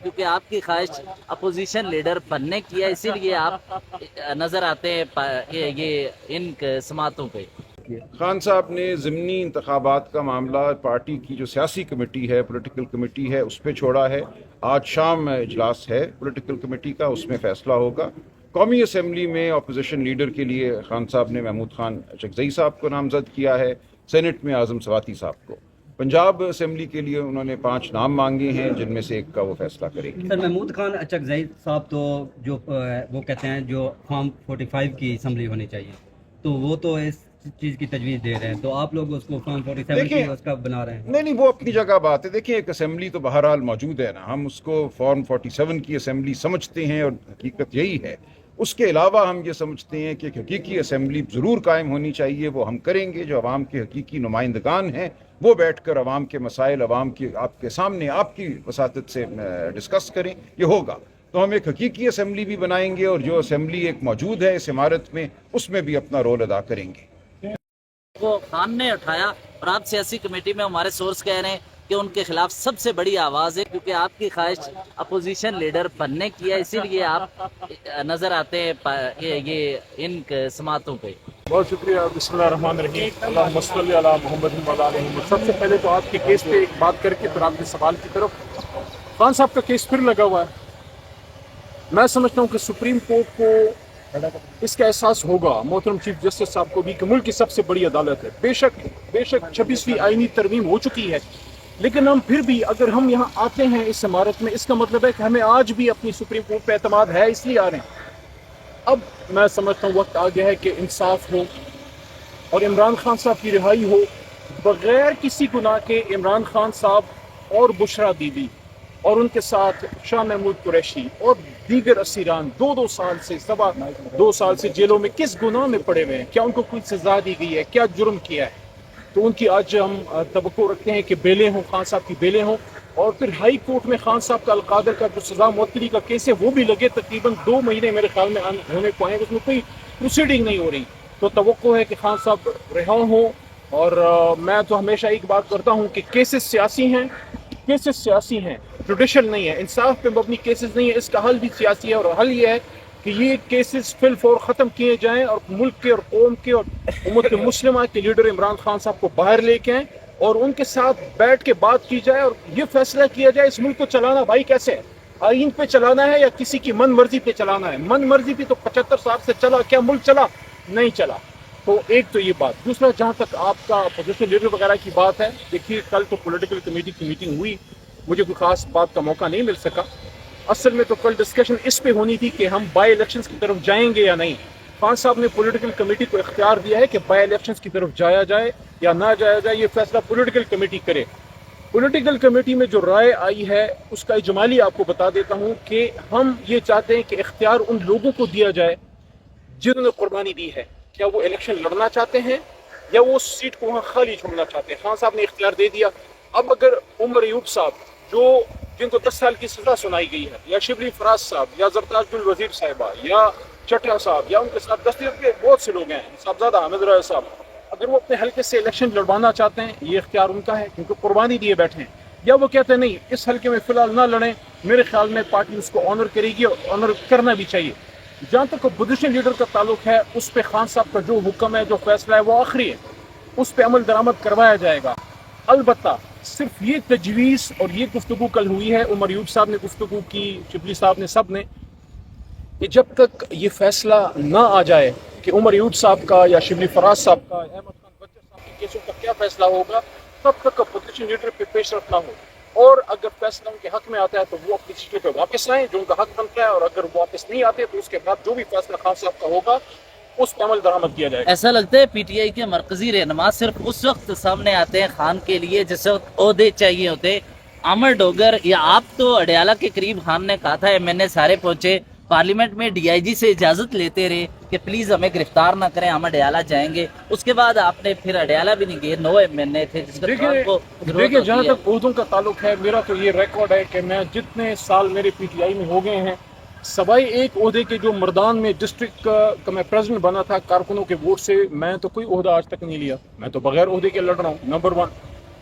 کیونکہ آپ کی خواہش اپوزیشن لیڈر بننے کی ہے، اسی لیے آپ نظر آتے ہیں یہ ان سماعتوں پہ۔ خان صاحب نے ضمنی انتخابات کا معاملہ پارٹی کی جو سیاسی کمیٹی ہے، پولیٹیکل کمیٹی ہے، اس پہ چھوڑا ہے۔ آج شام اجلاس ہے پولیٹیکل کمیٹی کا، اس میں فیصلہ ہوگا۔ قومی اسمبلی میں اپوزیشن لیڈر کے لیے خان صاحب نے محمود خان چکزئی صاحب کو نامزد کیا ہے، سینٹ میں اعظم سواتی صاحب کو۔ پنجاب اسمبلی کے لیے انہوں نے 5 نام مانگے ہیں، جن میں سے ایک کا وہ فیصلہ کریں گے۔ سر، محمود خان چکزئی صاحب تو جو وہ کہتے ہیں جو فارم 45 کی اسمبلی ہونی چاہیے، تو وہ تو اس چیز کی تجویز دے رہے ہیں، تو آپ لوگ اس کو فارم 47 کی اس کا بنا رہے ہیں؟ نہیں، وہ اپنی جگہ بات ہے۔ دیکھیں، ایک اسمبلی تو بہرحال موجود ہے نا، ہم اس کو فارم 47 کی اسمبلی سمجھتے ہیں اور حقیقت یہی ہے۔ اس کے علاوہ ہم یہ سمجھتے ہیں کہ ایک حقیقی اسمبلی ضرور قائم ہونی چاہیے، وہ ہم کریں گے۔ جو عوام کے حقیقی نمائندگان ہیں وہ بیٹھ کر عوام کے مسائل عوام کی آپ کے سامنے آپ کی وساطت سے ڈسکس کریں، یہ ہوگا۔ تو ہم ایک حقیقی اسمبلی بھی بنائیں گے، اور جو اسمبلی ایک موجود ہے اس عمارت میں، اس میں بھی اپنا رول ادا کریں گے۔ وہ خان نے اٹھایا، اور آپ سیاسی کمیٹی میں ہمارے سورس کہہ رہے ہیں کہ ان کے خلاف سب سے بڑی آواز ہے، کیونکہ آپ کی خواہش اپوزیشن لیڈر بننے کی ہے، اسی لیے آپ نظر آتے ہیں یہ ان سماعتوں پہ۔ بہت شکریہ۔ بسم اللہ الرحمن الرحیم، اللہم صلی علی محمد و علی محمد۔ سب سے پہلے تو آپ کے کیس پہ ایک بات کر کے پھر آپ کے سوال کی طرف۔ خان صاحب کا کیس پھر لگا ہوا ہے۔ میں سمجھتا ہوں کہ سپریم کورٹ کو اس کا احساس ہوگا، محترم چیف جسٹس صاحب کو بھی، کہ ملک کی سب سے بڑی عدالت ہے۔ بے شک 26ویں آئینی ترمیم ہو چکی ہے، لیکن ہم پھر بھی اگر ہم یہاں آتے ہیں اس عمارت میں، اس کا مطلب ہے کہ ہمیں آج بھی اپنی سپریم کورٹ پہ اعتماد ہے، اس لیے آ رہے ہیں۔ اب میں سمجھتا ہوں وقت آ گیا ہے کہ انصاف ہو اور عمران خان صاحب کی رہائی ہو۔ بغیر کسی گناہ کے عمران خان صاحب اور بشرا بی بی اور ان کے ساتھ شاہ محمود قریشی اور دیگر اسیران 2 سال سے جیلوں میں کس گناہ میں پڑے ہوئے ہیں؟ کیا ان کو کوئی سزا دی گئی ہے؟ کیا جرم کیا ہے؟ تو ان کی آج ہم توقع رکھتے ہیں کہ بیلیں ہوں، خان صاحب کی بیلیں ہوں، اور پھر ہائی کورٹ میں خان صاحب کا القادر کا جو سزا معطلی کا کیس ہے وہ بھی لگے۔ تقریباً 2 مہینے میرے خیال میں ہونے کو آئے، اس میں کوئی پروسیڈنگ نہیں ہو رہی، تو توقع ہے کہ خان صاحب رہا ہوں۔ اور میں تو ہمیشہ ایک بات کرتا ہوں کہ کیسز سیاسی ہیں، جوڈیشل نہیں ہے، انصاف پہ مبنی کیسز نہیں ہے۔ اس کا حل بھی سیاسی ہے، اور حل یہ ہے کہ یہ کیسز فی الفور ختم کیے جائیں، اور ملک کے اور قوم کے اور امت مسلمہ کے لیڈر عمران خان صاحب کو باہر لے کے آئیں، اور ان کے ساتھ بیٹھ کے بات کی جائے، اور یہ فیصلہ کیا جائے اس ملک کو چلانا بھائی کیسے ہے؟ آئین پہ چلانا ہے یا کسی کی من مرضی پہ چلانا ہے؟ من مرضی پہ تو 75 سال سے چلا، کیا ملک چلا؟ نہیں چلا۔ تو ایک تو یہ بات۔ دوسرا، جہاں تک آپ کا اپوزیشن لیڈر وغیرہ کی بات ہے، دیکھیے کل تو پولیٹیکل کمیٹی کی میٹنگ ہوئی، مجھے کوئی خاص بات کا موقع نہیں مل سکا۔ اصل میں تو کل ڈسکشن اس پہ ہونی تھی کہ ہم بائی الیکشنز کی طرف جائیں گے یا نہیں۔ خان صاحب نے پولیٹیکل کمیٹی کو اختیار دیا ہے کہ بائی الیکشنز کی طرف جایا جائے یا نہ جایا جائے، یہ فیصلہ پولیٹیکل کمیٹی کرے۔ پولیٹیکل کمیٹی میں جو رائے آئی ہے اس کا اجمالی آپ کو بتا دیتا ہوں کہ ہم یہ چاہتے ہیں کہ اختیار ان لوگوں کو دیا جائے جنہوں نے قربانی دی ہے۔ کیا وہ الیکشن لڑنا چاہتے ہیں یا وہ سیٹ کو وہاں خالی چھوڑنا چاہتے ہیں؟ خان صاحب نے اختیار دے دیا۔ اب اگر عمر ایوب صاحب جن کو 10 سال کی سزا سنائی گئی ہے، یا شبلی فراز صاحب، یا زرتاج الوزیر صاحبہ، یا چٹیا صاحب، یا ان کے ساتھ دستیاب کے بہت سے لوگ ہیں، صاحبزادہ حامد رائے صاحب، اگر وہ اپنے حلقے سے الیکشن لڑوانا چاہتے ہیں، یہ اختیار ان کا ہے کیونکہ قربانی دیے بیٹھے ہیں، یا وہ کہتے ہیں نہیں اس حلقے میں فی الحال نہ لڑیں، میرے خیال میں پارٹی اس کو آنر کرے گی اور آنر کرنا بھی چاہیے۔ جہاں تک اپوزیشن لیڈر کا تعلق ہے، اس پہ خان صاحب کا جو حکم ہے، جو فیصلہ ہے، وہ آخری ہے، اس پہ عمل درآمد کروایا جائے گا۔ البتہ صرف یہ تجویز اور یہ گفتگو کل ہوئی ہے، عمر ایوب صاحب نے گفتگو کی، شبلی صاحب نے، سب نے، کہ جب تک یہ فیصلہ نہ آ جائے کہ عمر ایوب صاحب کا یا شبلی فراز صاحب کا، احمد خان بچر صاحب کے کیسوں کا کیا فیصلہ ہوگا، تب تک اپوزیشن لیڈر پہ پیش رفت نہ ہو، اور اگر فیصلہ ان کے حق میں آتا ہے تو وہ اپنی سیٹوں پہ واپس آئیں جو ان کا حق بنتا ہے، اور اگر وہ واپس نہیں آتے تو اس کے بعد جو بھی فیصلہ خان صاحب کا ہوگا اس پہ عمل درآمد کیا جائے گا۔ ایسا لگتا ہے پی ٹی آئی کے مرکزی رہنما صرف اس وقت سامنے آتے ہیں خان کے لیے جس وقت عہدے چاہیے ہوتے۔ عامر ڈوگر یا آپ تو اڈیالہ کے قریب، خان نے کہا تھا ایم این اے سارے پہنچے، پارلیمنٹ میں ڈی آئی جی سے اجازت لیتے رہے کہ پلیز ہمیں گرفتار نہ کریں، ہم اڈیالہ جائیں گے، اس کے بعد آپ نے پھر اڈیالہ بھی نہیں گئے، 9 ایم این اے تھے جس کا کو دیکھیے جہاں تک عہدوں کا تعلق ہے، میرا تو یہ ریکارڈ ہے کہ میں جتنے سال میرے پی ٹی آئی میں ہو گئے ہیں، سوائے ایک عہدے کے جو مردان میں ڈسٹرکٹ کا میں پریزیڈنٹ بنا تھا کارکنوں کے ووٹ سے، میں تو کوئی عہدہ آج تک نہیں لیا۔ میں تو بغیر عہدے کے لڑ رہا ہوں، نمبر 1۔